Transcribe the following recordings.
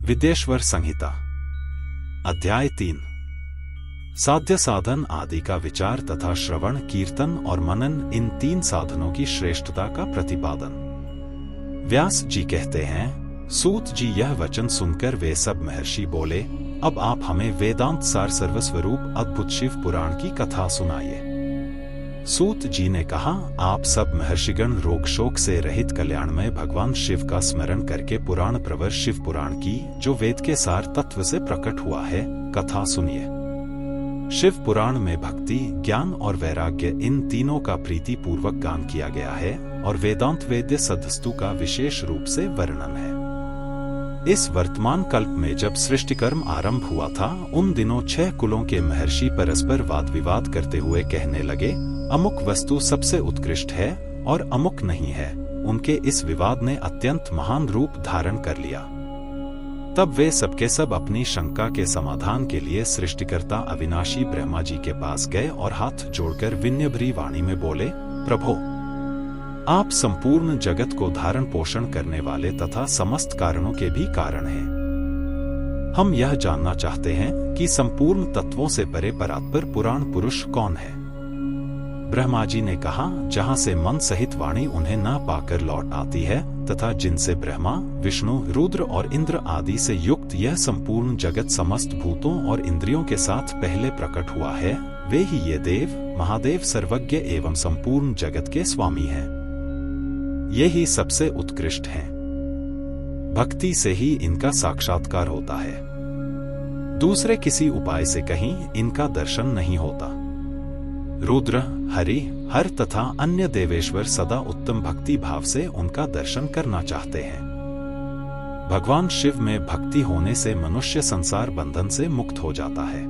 विद्येश्वर संहिता अध्याय 3 साध्य साधन आदि का विचार तथा श्रवण कीर्तन और मनन इन 3 साधनों की श्रेष्ठता का प्रतिपादन। व्यास जी कहते हैं, सूत जी यह वचन सुनकर वे सब महर्षि बोले, अब आप हमें वेदांत सार सर्वस्वरूप अद्भुत शिव पुराण की कथा सुनाइए। सूत जी ने कहा, आप सब महर्षिगण रोग शोक से रहित कल्याणमय भगवान शिव का स्मरण करके पुराण प्रवर शिव पुराण की, जो वेद के सार तत्व से प्रकट हुआ है, कथा सुनिए। शिव पुराण में भक्ति, ज्ञान और वैराग्य इन तीनों का प्रीति पूर्वक गान किया गया है और वेदांत वेद्य सदस्तु का विशेष रूप से वर्णन है। इस वर्तमान कल्प में जब सृष्टि कर्म आरंभ हुआ था, उन दिनों 6 कुलों के महर्षि परस्पर वाद विवाद करते हुए कहने लगे, अमुक वस्तु सबसे उत्कृष्ट है और अमुक नहीं है। उनके इस विवाद ने अत्यंत महान रूप धारण कर लिया। तब वे सबके सब अपनी शंका के समाधान के लिए सृष्टिकर्ता अविनाशी ब्रह्मा जी के पास गए और हाथ जोड़कर विनम्र वाणी में बोले, प्रभो, आप संपूर्ण जगत को धारण पोषण करने वाले तथा समस्त कारणों के भी कारण हैं। हम यह जानना चाहते हैं कि संपूर्ण तत्वों से परे परात्पर पुराण पुरुष कौन है। ब्रह्मा जी ने कहा, जहां से मन सहित वाणी उन्हें न पाकर लौट आती है तथा जिनसे ब्रह्मा, विष्णु, रुद्र और इंद्र आदि से युक्त यह संपूर्ण जगत समस्त भूतों और इंद्रियों के साथ पहले प्रकट हुआ है, वे ही ये देव, महादेव सर्वज्ञ एवं संपूर्ण जगत के स्वामी हैं। ये ही सबसे उत्कृष्ट हैं। भक्ति से ही इनका साक्षात्कार होता है। दूसरे किसी उपाय से कहीं इनका दर्शन नहीं होता। रुद्र, हरि, हर तथा अन्य देवेश्वर सदा उत्तम भक्ति भाव से उनका दर्शन करना चाहते हैं। भगवान शिव में भक्ति होने से मनुष्य संसार बंधन से मुक्त हो जाता है।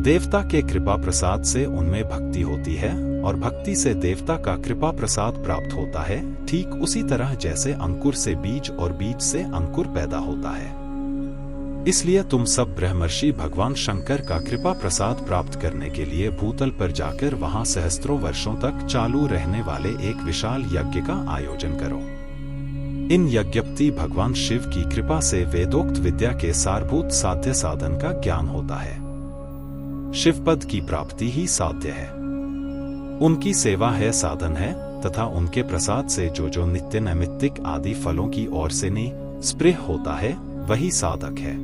देवता के कृपा प्रसाद से उनमें भक्ति होती है और भक्ति से देवता का कृपा प्रसाद प्राप्त होता है, ठीक उसी तरह जैसे अंकुर से बीज और बीज से अंकुर पैदा होता है। इसलिए तुम सब ब्रह्मर्षि भगवान शंकर का कृपा प्रसाद प्राप्त करने के लिए भूतल पर जाकर वहां सहस्त्रों वर्षों तक चालू रहने वाले एक विशाल यज्ञ का आयोजन करो। इन यज्ञपति भगवान शिव की कृपा से वेदोक्त विद्या के सारभूत साध्य साधन का ज्ञान होता है। शिवपद की प्राप्ति ही साध्य है। उनकी सेवा है साधन है तथा उनके प्रसाद से जो नित्य नैमित्तिक आदि फलों की ओर से स्पृह होता है, वही साधक है।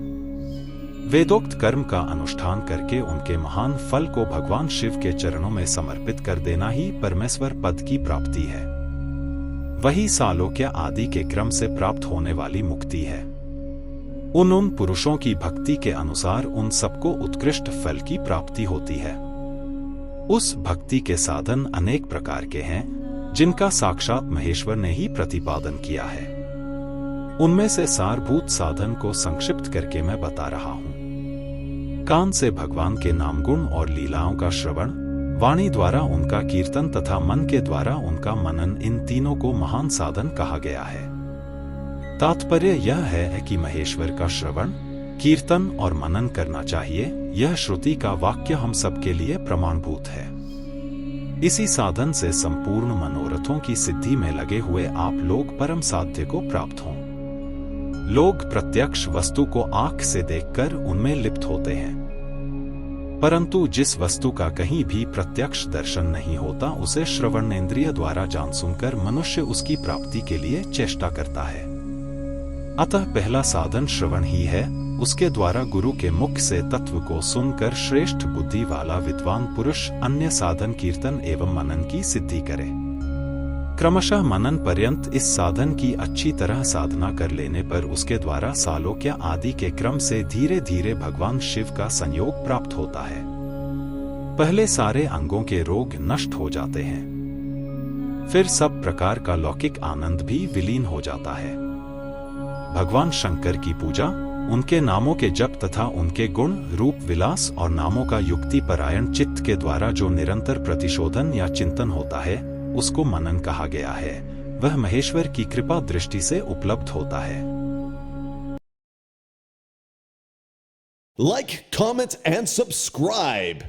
वेदोक्त कर्म का अनुष्ठान करके उनके महान फल को भगवान शिव के चरणों में समर्पित कर देना ही परमेश्वर पद की प्राप्ति है। वही सालोक्य आदि के क्रम से प्राप्त होने वाली मुक्ति है। उन पुरुषों की भक्ति के अनुसार उन सबको उत्कृष्ट फल की प्राप्ति होती है। उस भक्ति के साधन अनेक प्रकार के हैं, जिनका साक्षात महेश्वर ने ही प्रतिपादन किया है। उनमें से सारभूत साधन को संक्षिप्त करके मैं बता रहा हूं। कान से भगवान के नाम गुण और लीलाओं का श्रवण, वाणी द्वारा उनका कीर्तन तथा मन के द्वारा उनका मनन, इन तीनों को महान साधन कहा गया है। तात्पर्य यह है कि महेश्वर का श्रवण, कीर्तन और मनन करना चाहिए। यह श्रुति का वाक्य हम सबके लिए प्रमाणभूत है। इसी साधन से संपूर्ण मनोरथों की सिद्धि में लगे हुए आप लोग परम साध्य को प्राप्त हों। लोग प्रत्यक्ष वस्तु को आंख से देखकर उनमें लिप्त होते हैं, परंतु जिस वस्तु का कहीं भी प्रत्यक्ष दर्शन नहीं होता, उसे श्रवणेंद्रिय द्वारा जान सुनकर मनुष्य उसकी प्राप्ति के लिए चेष्टा करता है। अतः पहला साधन श्रवण ही है। उसके द्वारा गुरु के मुख से तत्व को सुनकर श्रेष्ठ बुद्धि वाला विद्वान पुरुष अन्य साधन कीर्तन एवं मनन की सिद्धि करे। क्रमशः मनन पर्यंत इस साधन की अच्छी तरह साधना कर लेने पर उसके द्वारा सालोक्य आदि के क्रम से धीरे धीरे भगवान शिव का संयोग प्राप्त होता है। पहले सारे अंगों के रोग नष्ट हो जाते हैं, फिर सब प्रकार का लौकिक आनंद भी विलीन हो जाता है। भगवान शंकर की पूजा, उनके नामों के जप तथा उनके गुण, रूप, विलास और नामों का युक्ति परायण चित्त के द्वारा जो निरंतर प्रतिशोधन या चिंतन होता है, उसको मनन कहा गया है। वह महेश्वर की कृपा दृष्टि से उपलब्ध होता है। Like, comment and subscribe.